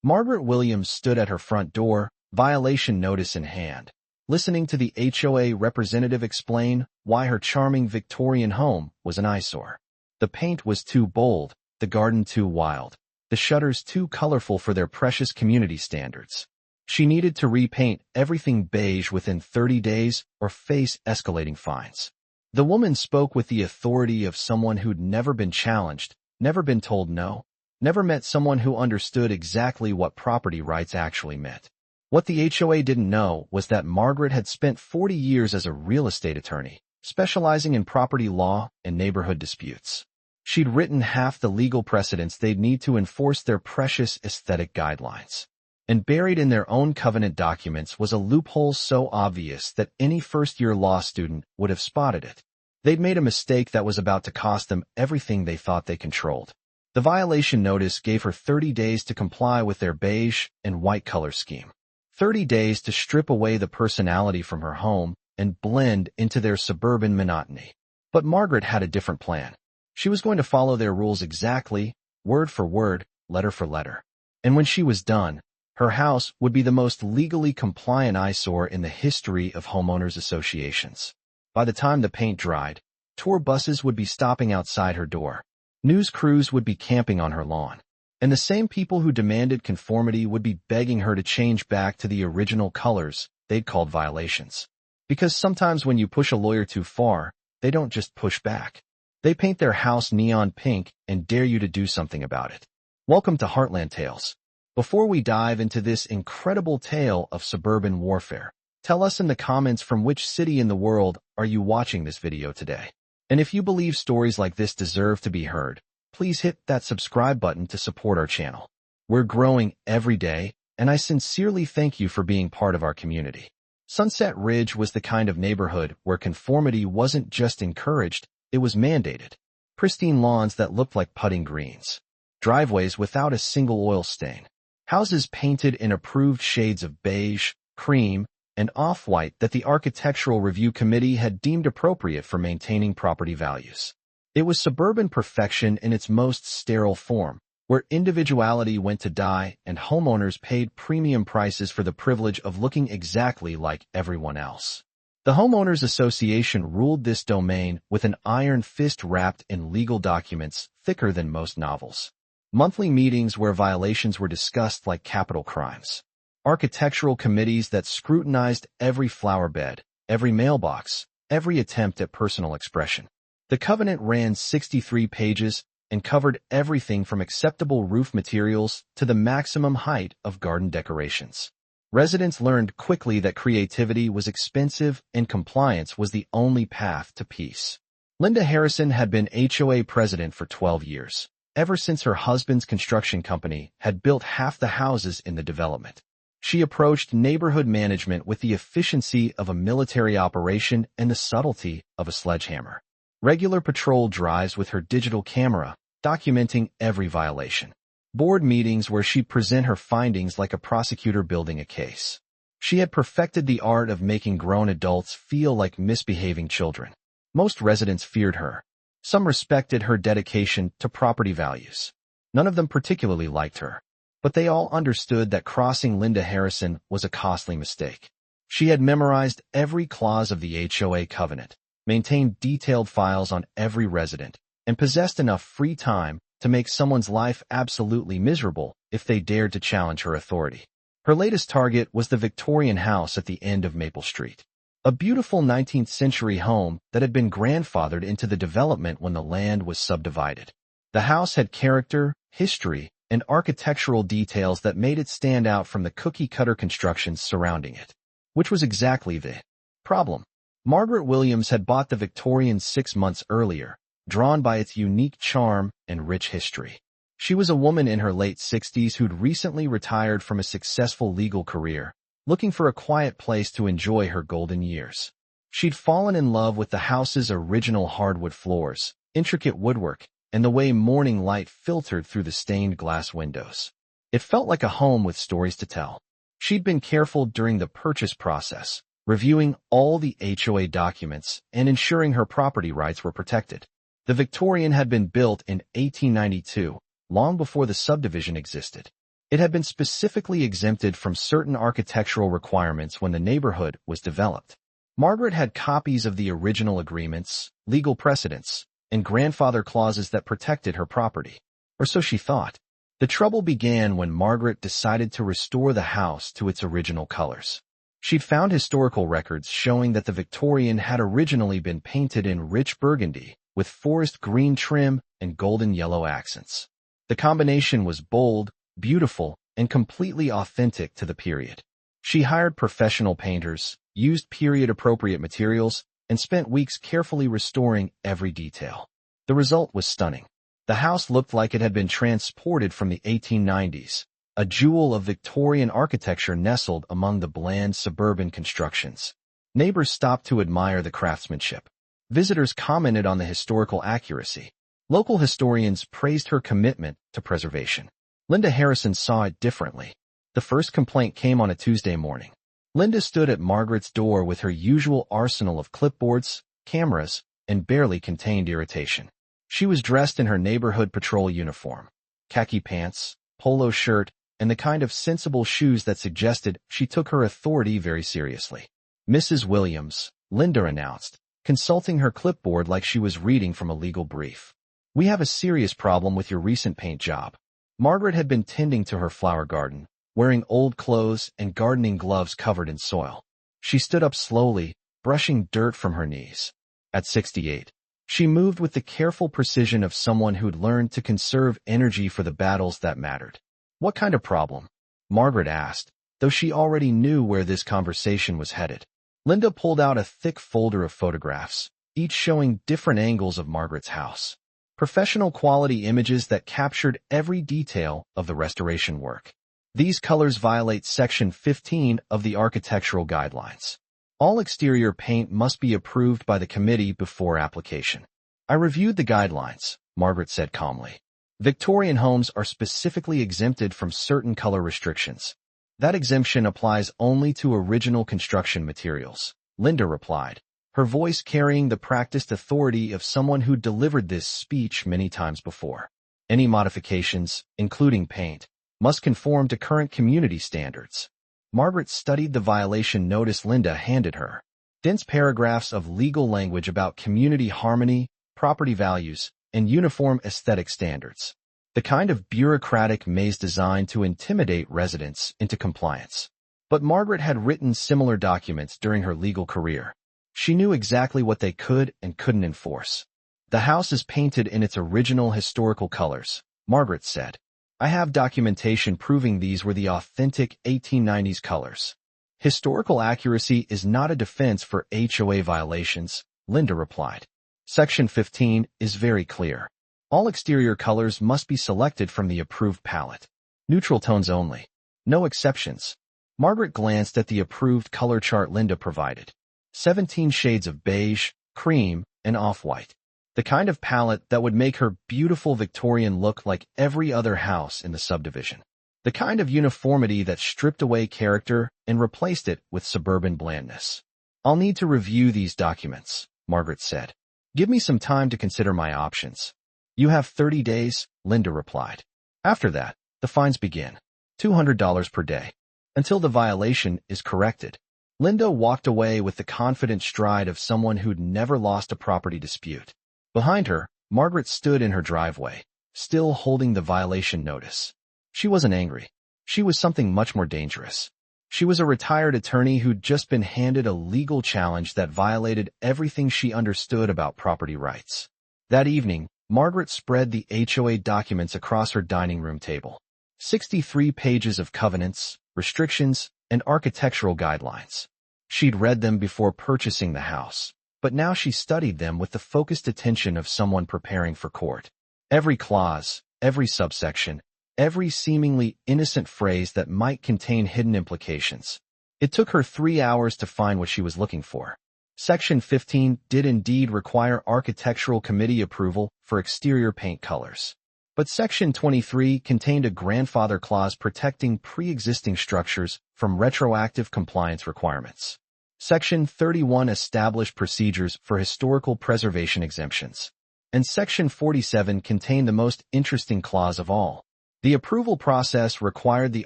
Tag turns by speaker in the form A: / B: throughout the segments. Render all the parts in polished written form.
A: Margaret Williams stood at her front door, violation notice in hand, listening to the HOA representative explain why her charming Victorian home was an eyesore. The paint was too bold, the garden too wild, the shutters too colorful for their precious community standards. She needed to repaint everything beige within 30 days or face escalating fines. The woman spoke with the authority of someone who'd never been challenged, never been told no, never met someone who understood exactly what property rights actually meant. What the HOA didn't know was that Margaret had spent 40 years as a real estate attorney, specializing in property law and neighborhood disputes. She'd written half the legal precedents they'd need to enforce their precious aesthetic guidelines. And buried in their own covenant documents was a loophole so obvious that any first-year law student would have spotted it. They'd made a mistake that was about to cost them everything they thought they controlled. The violation notice gave her 30 days to comply with their beige and white color scheme. 30 days to strip away the personality from her home and blend into their suburban monotony. But Margaret had a different plan. She was going to follow their rules exactly, word for word, letter for letter. And when she was done, her house would be the most legally compliant eyesore in the history of homeowners associations. By the time the paint dried, tour buses would be stopping outside her door. News crews would be camping on her lawn. And the same people who demanded conformity would be begging her to change back to the original colors they'd called violations. Because sometimes when you push a lawyer too far, they don't just push back. They paint their house neon pink and dare you to do something about it. Welcome to Heartland Tales. Before we dive into this incredible tale of suburban warfare, tell us in the comments from which city in the world are you watching this video today. And if you believe stories like this deserve to be heard, please hit that subscribe button to support our channel. We're growing every day, and I sincerely thank you for being part of our community. Sunset Ridge was the kind of neighborhood where conformity wasn't just encouraged, it was mandated. Pristine lawns that looked like putting greens. Driveways without a single oil stain. Houses painted in approved shades of beige, cream, and off-white that the Architectural Review Committee had deemed appropriate for maintaining property values. It was suburban perfection in its most sterile form, where individuality went to die and homeowners paid premium prices for the privilege of looking exactly like everyone else. The Homeowners Association ruled this domain with an iron fist wrapped in legal documents thicker than most novels. Monthly meetings where violations were discussed like capital crimes. Architectural committees that scrutinized every flower bed, every mailbox, every attempt at personal expression. The covenant ran 63 pages and covered everything from acceptable roof materials to the maximum height of garden decorations. Residents learned quickly that creativity was expensive and compliance was the only path to peace. Linda Harrison had been HOA president for 12 years. Ever since her husband's construction company had built half the houses in the development. She approached neighborhood management with the efficiency of a military operation and the subtlety of a sledgehammer. Regular patrol drives with her digital camera, documenting every violation. Board meetings where she'd present her findings like a prosecutor building a case. She had perfected the art of making grown adults feel like misbehaving children. Most residents feared her. Some respected her dedication to property values. None of them particularly liked her. But they all understood that crossing Linda Harrison was a costly mistake. She had memorized every clause of the HOA covenant, maintained detailed files on every resident, and possessed enough free time to make someone's life absolutely miserable if they dared to challenge her authority. Her latest target was the Victorian house at the end of Maple Street. A beautiful 19th-century home that had been grandfathered into the development when the land was subdivided. The house had character, history, and architectural details that made it stand out from the cookie-cutter constructions surrounding it. Which was exactly the problem. Margaret Williams had bought the Victorian 6 months earlier, drawn by its unique charm and rich history. She was a woman in her late 60s who'd recently retired from a successful legal career, looking for a quiet place to enjoy her golden years. She'd fallen in love with the house's original hardwood floors, intricate woodwork, and the way morning light filtered through the stained glass windows. It felt like a home with stories to tell. She'd been careful during the purchase process, reviewing all the HOA documents and ensuring her property rights were protected. The Victorian had been built in 1892, long before the subdivision existed. It had been specifically exempted from certain architectural requirements when the neighborhood was developed. Margaret had copies of the original agreements, legal precedents, and grandfather clauses that protected her property. Or so she thought. The trouble began when Margaret decided to restore the house to its original colors. She'd found historical records showing that the Victorian had originally been painted in rich burgundy, with forest green trim and golden yellow accents. The combination was bold, beautiful, and completely authentic to the period. She hired professional painters, used period-appropriate materials, and spent weeks carefully restoring every detail. The result was stunning. The house looked like it had been transported from the 1890s, a jewel of Victorian architecture nestled among the bland suburban constructions. Neighbors stopped to admire the craftsmanship. Visitors commented on the historical accuracy. Local historians praised her commitment to preservation. Linda Harrison saw it differently. The first complaint came on a Tuesday morning. Linda stood at Margaret's door with her usual arsenal of clipboards, cameras, and barely contained irritation. She was dressed in her neighborhood patrol uniform, khaki pants, polo shirt, and the kind of sensible shoes that suggested she took her authority very seriously. "Mrs. Williams," Linda announced, consulting her clipboard like she was reading from a legal brief. "We have a serious problem with your recent paint job." Margaret had been tending to her flower garden, wearing old clothes and gardening gloves covered in soil. She stood up slowly, brushing dirt from her knees. At 68, she moved with the careful precision of someone who'd learned to conserve energy for the battles that mattered. "What kind of problem?" Margaret asked, though she already knew where this conversation was headed. Linda pulled out a thick folder of photographs, each showing different angles of Margaret's house. Professional quality images that captured every detail of the restoration work. "These colors violate Section 15 of the Architectural Guidelines. All exterior paint must be approved by the committee before application." "I reviewed the guidelines," Margaret said calmly. "Victorian homes are specifically exempted from certain color restrictions. That exemption applies only to original construction materials," Linda replied, her voice carrying the practiced authority of someone who delivered this speech many times before. "Any modifications, including paint, must conform to current community standards." Margaret studied the violation notice Linda handed her. Dense paragraphs of legal language about community harmony, property values, and uniform aesthetic standards. The kind of bureaucratic maze designed to intimidate residents into compliance. But Margaret had written similar documents during her legal career. She knew exactly what they could and couldn't enforce. "The house is painted in its original historical colors," Margaret said. "I have documentation proving these were the authentic 1890s colors." "Historical accuracy is not a defense for HOA violations," Linda replied. "Section 15 is very clear. All exterior colors must be selected from the approved palette. Neutral tones only. No exceptions." Margaret glanced at the approved color chart Linda provided. 17 shades of beige, cream, and off-white. The kind of palette that would make her beautiful Victorian look like every other house in the subdivision. The kind of uniformity that stripped away character and replaced it with suburban blandness. "I'll need to review these documents," Margaret said. "Give me some time to consider my options." "You have 30 days, Linda replied. "After that, the fines begin. $200 per day. Until the violation is corrected." Linda walked away with the confident stride of someone who'd never lost a property dispute. Behind her, Margaret stood in her driveway, still holding the violation notice. She wasn't angry. She was something much more dangerous. She was a retired attorney who'd just been handed a legal challenge that violated everything she understood about property rights. That evening, Margaret spread the HOA documents across her dining room table. 63 pages of covenants, restrictions, and architectural guidelines. She'd read them before purchasing the house, but now she studied them with the focused attention of someone preparing for court. Every clause, every subsection, every seemingly innocent phrase that might contain hidden implications. It took her 3 hours to find what she was looking for. Section 15 did indeed require architectural committee approval for exterior paint colors. But Section 23 contained a grandfather clause protecting pre-existing structures from retroactive compliance requirements. Section 31 established procedures for historical preservation exemptions. And Section 47 contained the most interesting clause of all. The approval process required the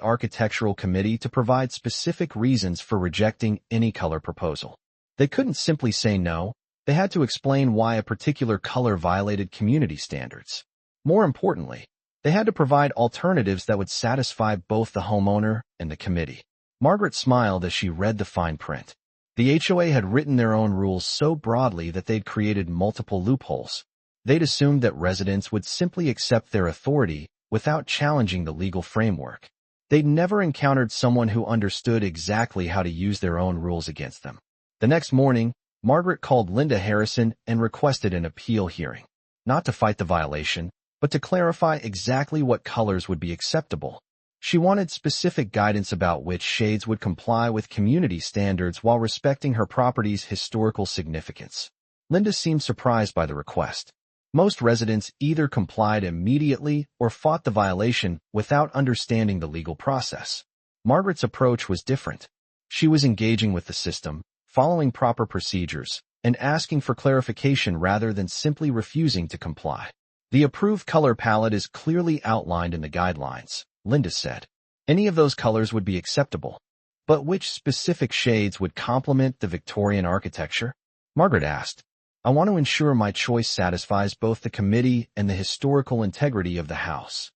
A: architectural committee to provide specific reasons for rejecting any color proposal. They couldn't simply say no. They had to explain why a particular color violated community standards. More importantly, they had to provide alternatives that would satisfy both the homeowner and the committee. Margaret smiled as she read the fine print. The HOA had written their own rules so broadly that they'd created multiple loopholes. They'd assumed that residents would simply accept their authority without challenging the legal framework. They'd never encountered someone who understood exactly how to use their own rules against them. The next morning, Margaret called Linda Harrison and requested an appeal hearing, not to fight the violation, but to clarify exactly what colors would be acceptable. She wanted specific guidance about which shades would comply with community standards while respecting her property's historical significance. Linda seemed surprised by the request. Most residents either complied immediately or fought the violation without understanding the legal process. Margaret's approach was different. She was engaging with the system, following proper procedures, and asking for clarification rather than simply refusing to comply. The approved color palette is clearly outlined in the guidelines, Linda said. Any of those colors would be acceptable. But which specific shades would complement the Victorian architecture? Margaret asked. I want to ensure my choice satisfies both the committee and the historical integrity of the house.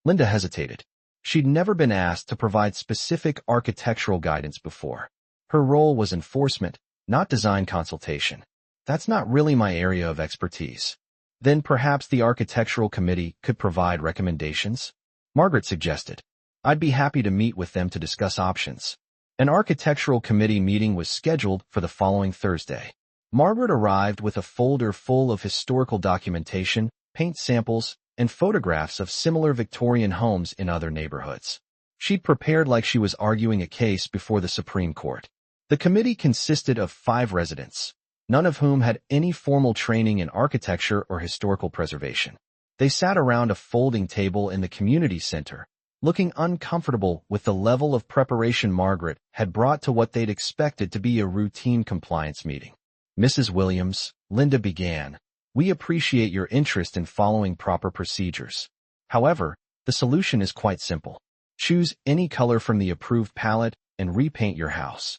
A: Linda hesitated. She'd never been asked to provide specific architectural guidance before. Her role was enforcement, not design consultation. That's not really my area of expertise. Then perhaps the architectural committee could provide recommendations? Margaret suggested. I'd be happy to meet with them to discuss options. An architectural committee meeting was scheduled for the following Thursday. Margaret arrived with a folder full of historical documentation, paint samples, and photographs of similar Victorian homes in other neighborhoods. She'd prepared like she was arguing a case before the Supreme Court. The committee consisted of 5 residents, none of whom had any formal training in architecture or historical preservation. They sat around a folding table in the community center, looking uncomfortable with the level of preparation Margaret had brought to what they'd expected to be a routine compliance meeting. Mrs. Williams, Linda began, we appreciate your interest in following proper procedures. However, the solution is quite simple. Choose any color from the approved palette and repaint your house.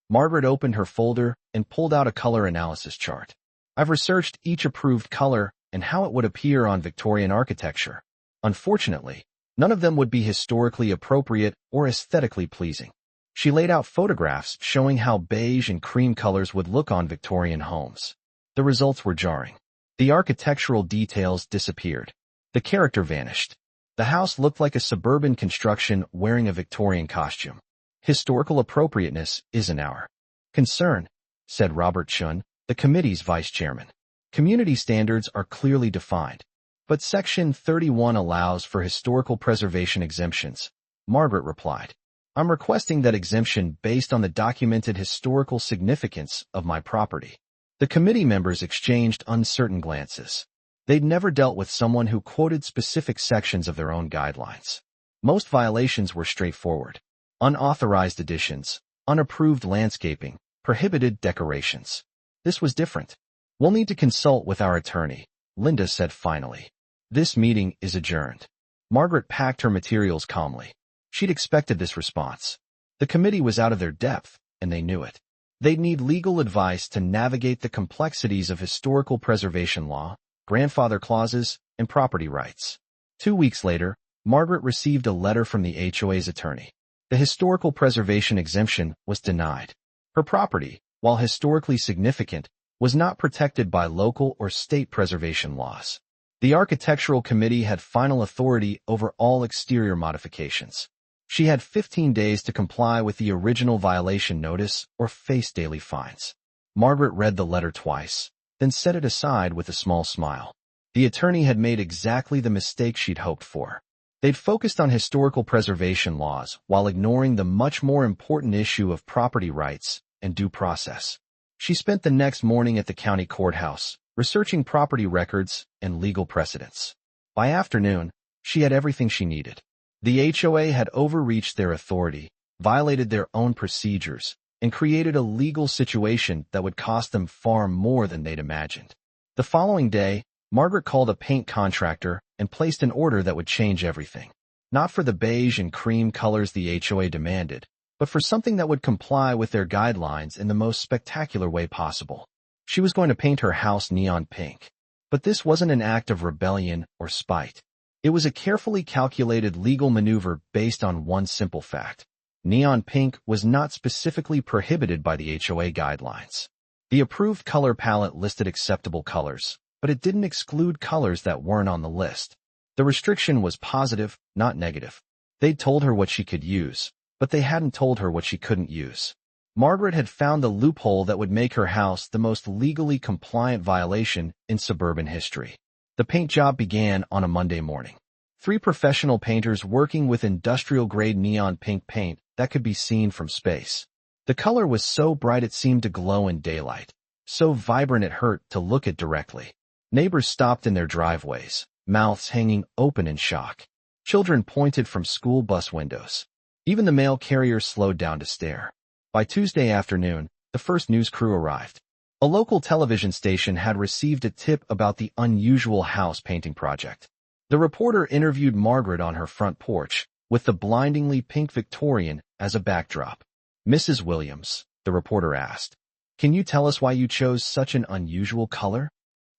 A: Margaret opened her folder and pulled out a color analysis chart. I've researched each approved color and how it would appear on Victorian architecture. Unfortunately, none of them would be historically appropriate or aesthetically pleasing. She laid out photographs showing how beige and cream colors would look on Victorian homes. The results were jarring. The architectural details disappeared. The character vanished. The house looked like a suburban construction wearing a Victorian costume. Historical appropriateness isn't our concern, said Robert Chun, the committee's vice chairman. Community standards are clearly defined, but Section 31 allows for historical preservation exemptions. Margaret replied. I'm requesting that exemption based on the documented historical significance of my property. The committee members exchanged uncertain glances. They'd never dealt with someone who quoted specific sections of their own guidelines. Most violations were straightforward. Unauthorized additions, unapproved landscaping, prohibited decorations. This was different. We'll need to consult with our attorney, Linda said finally. This meeting is adjourned. Margaret packed her materials calmly. She'd expected this response. The committee was out of their depth, and they knew it. They'd need legal advice to navigate the complexities of historical preservation law, grandfather clauses, and property rights. 2 weeks later, Margaret received a letter from the HOA's attorney. The historical preservation exemption was denied. Her property, while historically significant, was not protected by local or state preservation laws. The architectural committee had final authority over all exterior modifications. She had 15 days to comply with the original violation notice or face daily fines. Margaret read the letter twice, then set it aside with a small smile. The attorney had made exactly the mistake she'd hoped for. They'd focused on historical preservation laws while ignoring the much more important issue of property rights and due process. She spent the next morning at the county courthouse, researching property records and legal precedents. By afternoon, she had everything she needed. The HOA had overreached their authority, violated their own procedures, and created a legal situation that would cost them far more than they'd imagined. The following day, Margaret called a paint contractor and placed an order that would change everything. not for the beige and cream colors the HOA demanded, but for something that would comply with their guidelines in the most spectacular way possible. She was going to paint her house neon pink. But this wasn't an act of rebellion or spite. It was a carefully calculated legal maneuver based on one simple fact. Neon pink was not specifically prohibited by the HOA guidelines. The approved color palette listed acceptable colors, but it didn't exclude colors that weren't on the list. The restriction was positive, not negative. They'd told her what she could use, but they hadn't told her what she couldn't use. Margaret had found the loophole that would make her house the most legally compliant violation in suburban history. The paint job began on a Monday morning. 3 professional painters working with industrial-grade neon pink paint that could be seen from space. The color was so bright it seemed to glow in daylight, so vibrant it hurt to look at directly. Neighbors stopped in their driveways, mouths hanging open in shock. Children pointed from school bus windows. Even the mail carrier slowed down to stare. By Tuesday afternoon, the first news crew arrived. A local television station had received a tip about the unusual house painting project. The reporter interviewed Margaret on her front porch, with the blindingly pink Victorian as a backdrop. "Mrs. Williams," the reporter asked, "can you tell us why you chose such an unusual color?"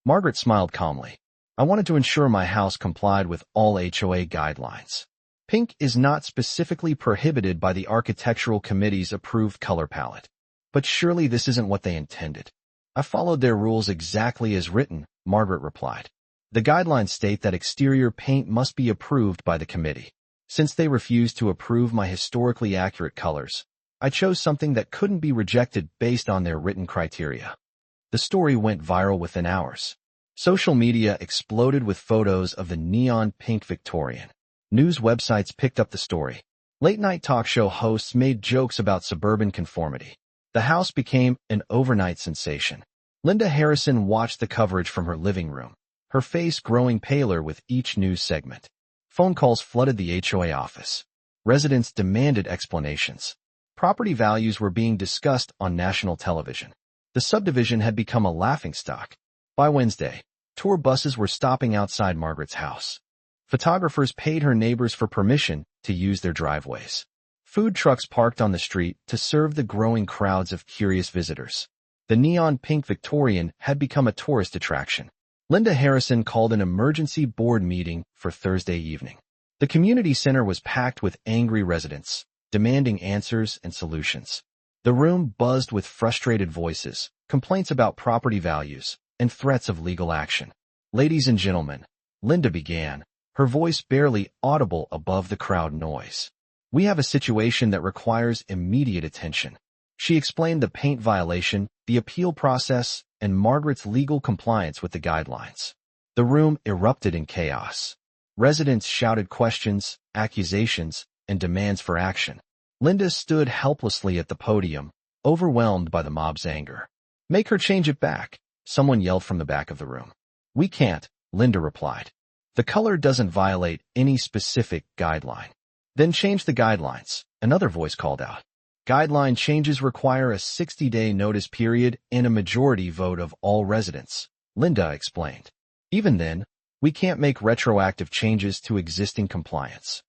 A: Margaret smiled calmly. "I wanted to ensure my house complied with all HOA guidelines. Pink is not specifically prohibited by the Architectural Committee's approved color palette. But surely this isn't what they intended." "I followed their rules exactly as written," Margaret replied. "The guidelines state that exterior paint must be approved by the committee. Since they refused to approve my historically accurate colors, I chose something that couldn't be rejected based on their written criteria." The story went viral within hours. Social media exploded with photos of the neon pink Victorian. News websites picked up the story. Late-night talk show hosts made jokes about suburban conformity. The house became an overnight sensation. Linda Harrison watched the coverage from her living room, her face growing paler with each news segment. Phone calls flooded the HOA office. Residents demanded explanations. Property values were being discussed on national television. The subdivision had become a laughingstock. By Wednesday, tour buses were stopping outside Margaret's house. Photographers paid her neighbors for permission to use their driveways. Food trucks parked on the street to serve the growing crowds of curious visitors. The neon pink Victorian had become a tourist attraction. Linda Harrison called an emergency board meeting for Thursday evening. The community center was packed with angry residents, demanding answers and solutions. The room buzzed with frustrated voices, complaints about property values, and threats of legal action. "Ladies and gentlemen," Linda began, her voice barely audible above the crowd noise. "We have a situation that requires immediate attention." She explained the paint violation, the appeal process, and Margaret's legal compliance with the guidelines. The room erupted in chaos. Residents shouted questions, accusations, and demands for action. Linda stood helplessly at the podium, overwhelmed by the mob's anger. "Make her change it back," someone yelled from the back of the room. "We can't," Linda replied. "The color doesn't violate any specific guideline." "Then change the guidelines," another voice called out. "Guideline changes require a 60-day notice period and a majority vote of all residents," Linda explained. "Even then, we can't make retroactive changes to existing compliance."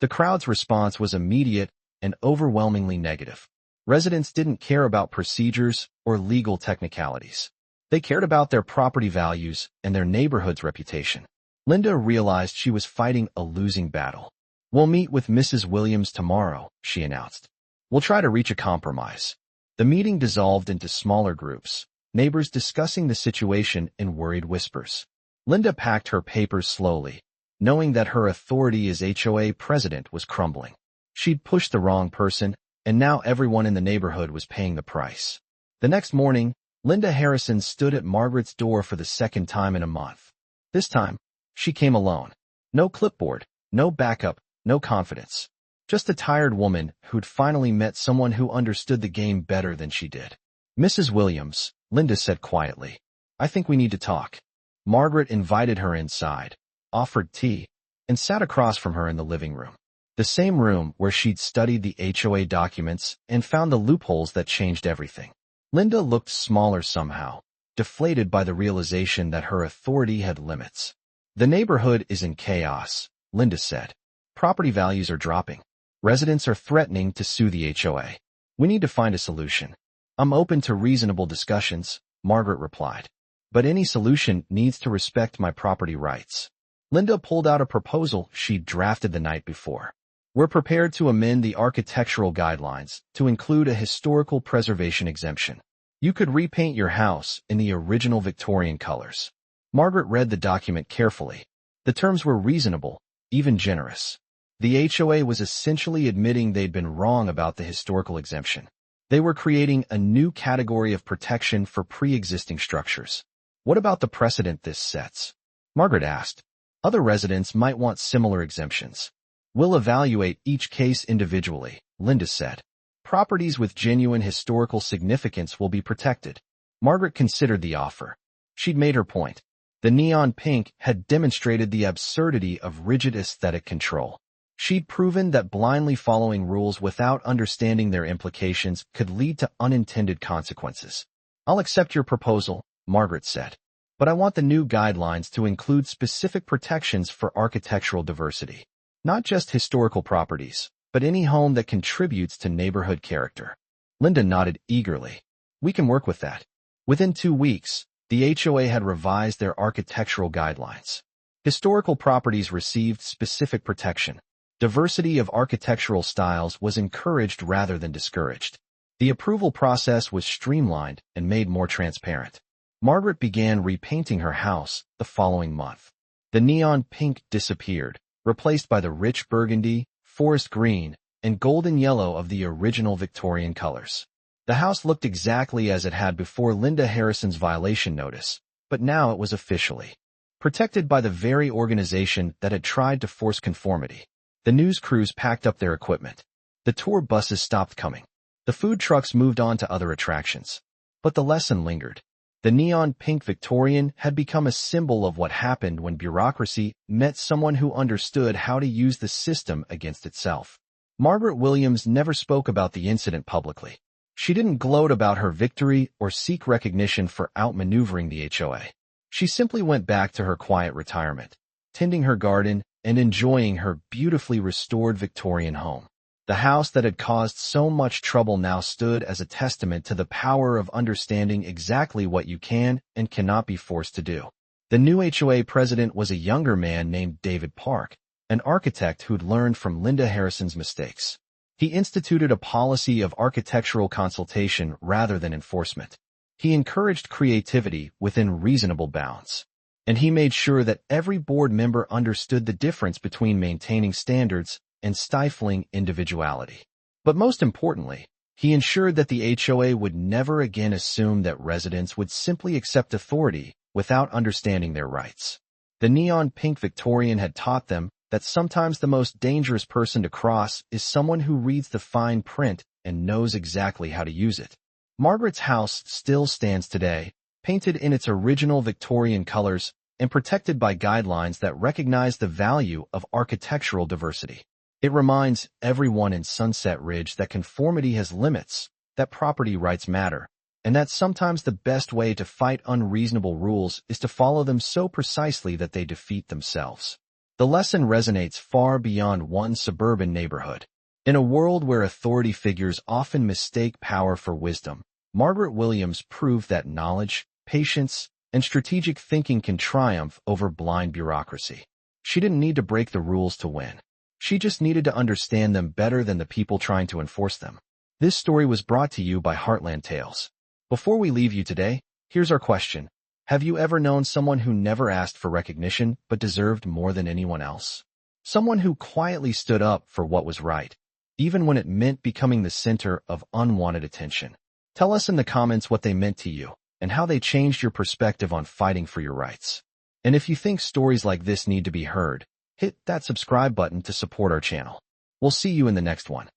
A: The crowd's response was immediate and overwhelmingly negative. Residents didn't care about procedures or legal technicalities. They cared about their property values and their neighborhood's reputation. Linda realized she was fighting a losing battle. "We'll meet with Mrs. Williams tomorrow," she announced. "We'll try to reach a compromise." The meeting dissolved into smaller groups, neighbors discussing the situation in worried whispers. Linda packed her papers slowly, knowing that her authority as HOA president was crumbling. She'd pushed the wrong person, and now everyone in the neighborhood was paying the price. The next morning, Linda Harrison stood at Margaret's door for the second time in a month. This time, she came alone. No clipboard, no backup, no confidence. Just a tired woman who'd finally met someone who understood the game better than she did. "Mrs. Williams," Linda said quietly, "I think we need to talk." Margaret invited her inside, offered tea, and sat across from her in the living room. The same room where she'd studied the HOA documents and found the loopholes that changed everything. Linda looked smaller somehow, deflated by the realization that her authority had limits. "The neighborhood is in chaos," Linda said. Property values are dropping. Residents are threatening to sue the HOA. We need to find a solution. I'm open to reasonable discussions, Margaret replied. But any solution needs to respect my property rights. Linda pulled out a proposal she'd drafted the night before. We're prepared to amend the architectural guidelines to include a historical preservation exemption. You could repaint your house in the original Victorian colors. Margaret read the document carefully. The terms were reasonable, even generous. The HOA was essentially admitting they'd been wrong about the historical exemption. They were creating a new category of protection for pre-existing structures. What about the precedent this sets? Margaret asked. Other residents might want similar exemptions. We'll evaluate each case individually, Linda said. Properties with genuine historical significance will be protected. Margaret considered the offer. She'd made her point. The neon pink had demonstrated the absurdity of rigid aesthetic control. She'd proven that blindly following rules without understanding their implications could lead to unintended consequences. I'll accept your proposal, Margaret said. But I want the new guidelines to include specific protections for architectural diversity. Not just historical properties, but any home that contributes to neighborhood character. Linda nodded eagerly. We can work with that. Within 2 weeks, the HOA had revised their architectural guidelines. Historical properties received specific protection. Diversity of architectural styles was encouraged rather than discouraged. The approval process was streamlined and made more transparent. Margaret began repainting her house the following month. The neon pink disappeared, replaced by the rich burgundy, forest green, and golden yellow of the original Victorian colors. The house looked exactly as it had before Linda Harrison's violation notice, but now it was officially protected by the very organization that had tried to force conformity. The news crews packed up their equipment. The tour buses stopped coming. The food trucks moved on to other attractions. But the lesson lingered. The neon pink Victorian had become a symbol of what happened when bureaucracy met someone who understood how to use the system against itself. Margaret Williams never spoke about the incident publicly. She didn't gloat about her victory or seek recognition for outmaneuvering the HOA. She simply went back to her quiet retirement, tending her garden and enjoying her beautifully restored Victorian home. The house that had caused so much trouble now stood as a testament to the power of understanding exactly what you can and cannot be forced to do. The new HOA president was a younger man named David Park, an architect who'd learned from Linda Harrison's mistakes. He instituted a policy of architectural consultation rather than enforcement. He encouraged creativity within reasonable bounds. And he made sure that every board member understood the difference between maintaining standards and stifling individuality. But most importantly, he ensured that the HOA would never again assume that residents would simply accept authority without understanding their rights. The neon pink Victorian had taught them that sometimes the most dangerous person to cross is someone who reads the fine print and knows exactly how to use it. Margaret's house still stands today, painted in its original Victorian colors and protected by guidelines that recognize the value of architectural diversity. It reminds everyone in Sunset Ridge that conformity has limits, that property rights matter, and that sometimes the best way to fight unreasonable rules is to follow them so precisely that they defeat themselves. The lesson resonates far beyond one suburban neighborhood. In a world where authority figures often mistake power for wisdom, Margaret Williams proved that knowledge, patience, and strategic thinking can triumph over blind bureaucracy. She didn't need to break the rules to win. She just needed to understand them better than the people trying to enforce them. This story was brought to you by Heartland Tales. Before we leave you today, here's our question. Have you ever known someone who never asked for recognition but deserved more than anyone else? Someone who quietly stood up for what was right, even when it meant becoming the center of unwanted attention. Tell us in the comments what they meant to you and how they changed your perspective on fighting for your rights. And if you think stories like this need to be heard, hit that subscribe button to support our channel. We'll see you in the next one.